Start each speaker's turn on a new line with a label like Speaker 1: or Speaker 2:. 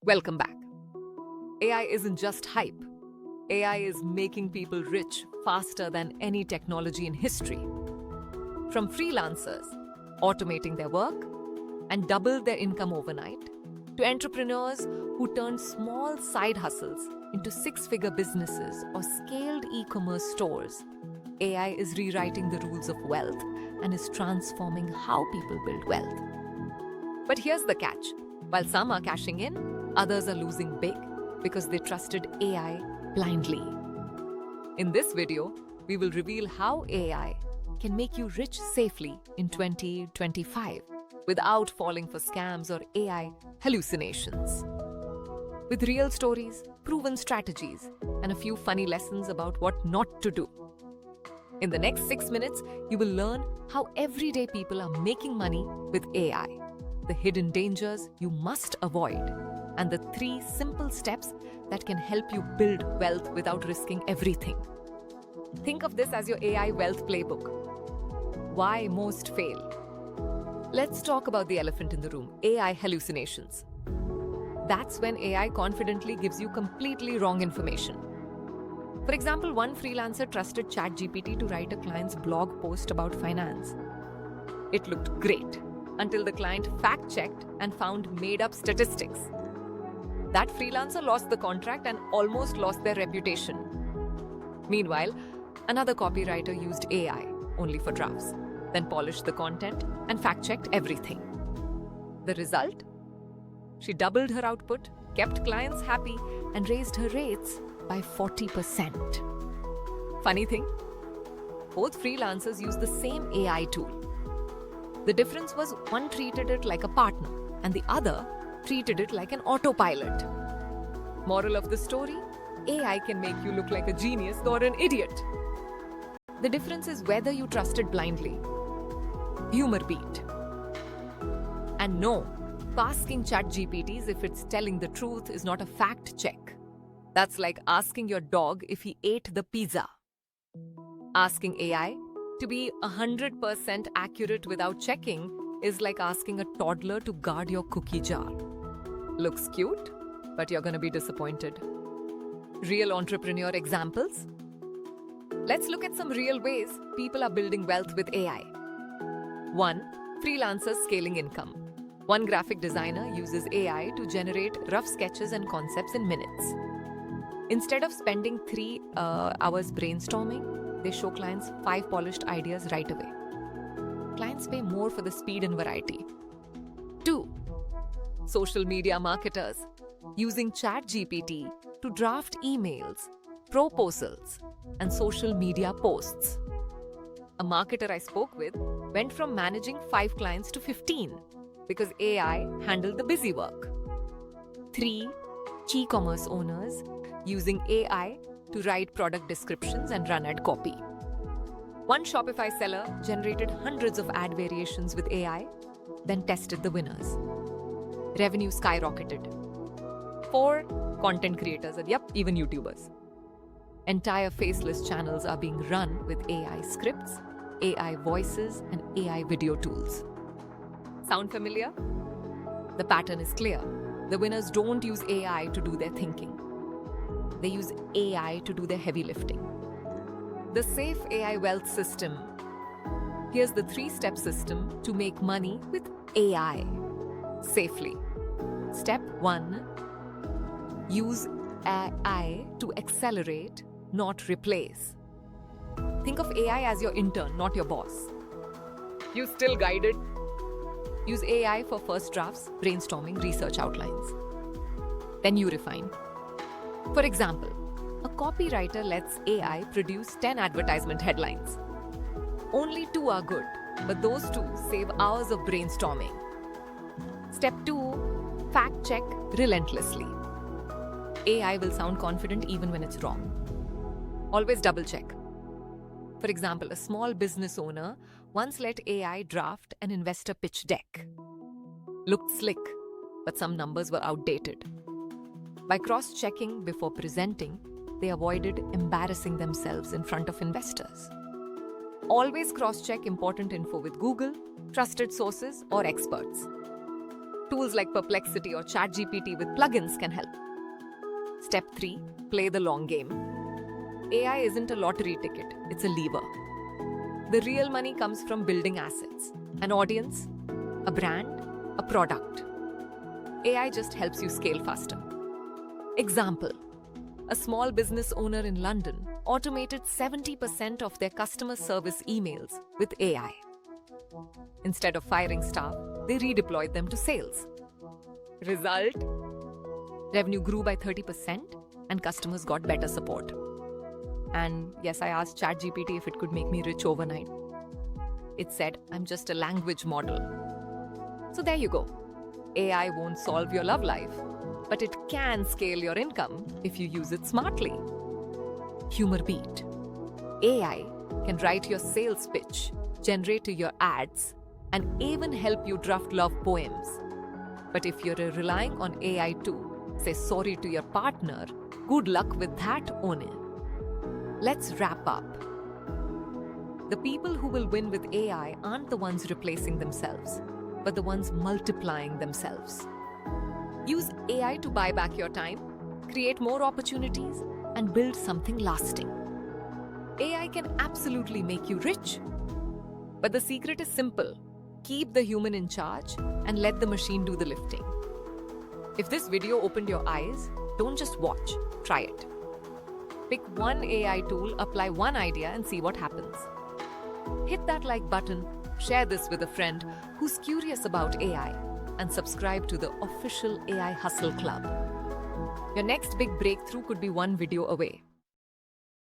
Speaker 1: Welcome back. AI isn't just hype. AI is making people rich faster than any technology in history. From freelancers automating their work and double their income overnight, to entrepreneurs who turn small side hustles into six-figure businesses or scaled e-commerce stores, AI is rewriting the rules of wealth and is transforming how people build wealth. But here's the catch. While some are cashing in, others are losing big because they trusted AI blindly. In this video, we will reveal how AI can make you rich safely in 2025 without falling for scams or AI hallucinations. With real stories, proven strategies, and a few funny lessons about what not to do. In the next 6 minutes, you will learn how everyday people are making money with AI, the hidden dangers you must avoid, and the 3 simple steps that can help you build wealth without risking everything. Think of this as your AI wealth playbook. Why most fail? Let's talk about the elephant in the room, AI hallucinations. That's when AI confidently gives you completely wrong information. For example, one freelancer trusted ChatGPT to write a client's blog post about finance. It looked great until the client fact-checked and found made-up statistics. That freelancer lost the contract and almost lost their reputation. Meanwhile, another copywriter used AI only for drafts, then polished the content and fact-checked everything. The result? She doubled her output, kept clients happy, and raised her rates by 40%. Funny thing, both freelancers used the same AI tool. The difference was one treated it like a partner and the other treated it like an autopilot. Moral of the story, AI can make you look like a genius or an idiot. The difference is whether you trust it blindly. Humor beat. And no, asking ChatGPT if it's telling the truth is not a fact check. That's like asking your dog if he ate the pizza. Asking AI to be 100% accurate without checking is like asking a toddler to guard your cookie jar. Looks cute, but you're gonna be disappointed. Real entrepreneur examples? Let's look at some real ways people are building wealth with AI. 1. Freelancers scaling income. One graphic designer uses AI to generate rough sketches and concepts in minutes. Instead of spending 3 hours brainstorming, they show clients 5 polished ideas right away. Clients pay more for the speed and variety. 2. Social media marketers using ChatGPT to draft emails, proposals, and social media posts. A marketer I spoke with went from managing 5 clients to 15 because AI handled the busy work. 3. E-commerce owners using AI to write product descriptions and run ad copy. One Shopify seller generated hundreds of ad variations with AI, then tested the winners. Revenue skyrocketed. 4. Content creators, and even YouTubers. Entire faceless channels are being run with AI scripts, AI voices, and AI video tools. Sound familiar? The pattern is clear. The winners don't use AI to do their thinking. They use AI to do their heavy lifting. The safe AI wealth system. Here's the 3-step system to make money with AI safely. Step 1. Use AI to accelerate, not replace. Think of AI as your intern, not your boss. You still guide it. Use AI for first drafts, brainstorming, research outlines. Then you refine. For example, a copywriter lets AI produce 10 advertisement headlines. Only 2 are good, but those 2 save hours of brainstorming. Step 2. Fact check relentlessly. AI will sound confident even when it's wrong. Always double check. For example, a small business owner once let AI draft an investor pitch deck. Looked slick, but some numbers were outdated. By cross-checking before presenting, they avoided embarrassing themselves in front of investors. Always cross-check important info with Google, trusted sources, or experts. Tools like Perplexity or ChatGPT with plugins can help. Step 3. Play the long game. AI isn't a lottery ticket, it's a lever. The real money comes from building assets, an audience, a brand, a product. AI just helps you scale faster. Example: a small business owner in London automated 70% of their customer service emails with AI. Instead of firing staff, they redeployed them to sales. Result: revenue grew by 30% and customers got better support. And yes, I asked ChatGPT if it could make me rich overnight. It said, I'm just a language model. So there you go. AI won't solve your love life, but it can scale your income if you use it smartly. Humor beat. AI can write your sales pitch, generate your ads, and even help you draft love poems. But if you're relying on AI to say sorry to your partner, good luck with that, One. Let's wrap up. The people who will win with AI aren't the ones replacing themselves, but the ones multiplying themselves. Use AI to buy back your time, create more opportunities, and build something lasting. AI can absolutely make you rich. But the secret is simple. Keep the human in charge and let the machine do the lifting. If this video opened your eyes, don't just watch, try it. Pick one AI tool, apply one idea, and see what happens. Hit that like button, share this with a friend who's curious about AI, and subscribe to the official AI Hustle Club. Your next big breakthrough could be one video away.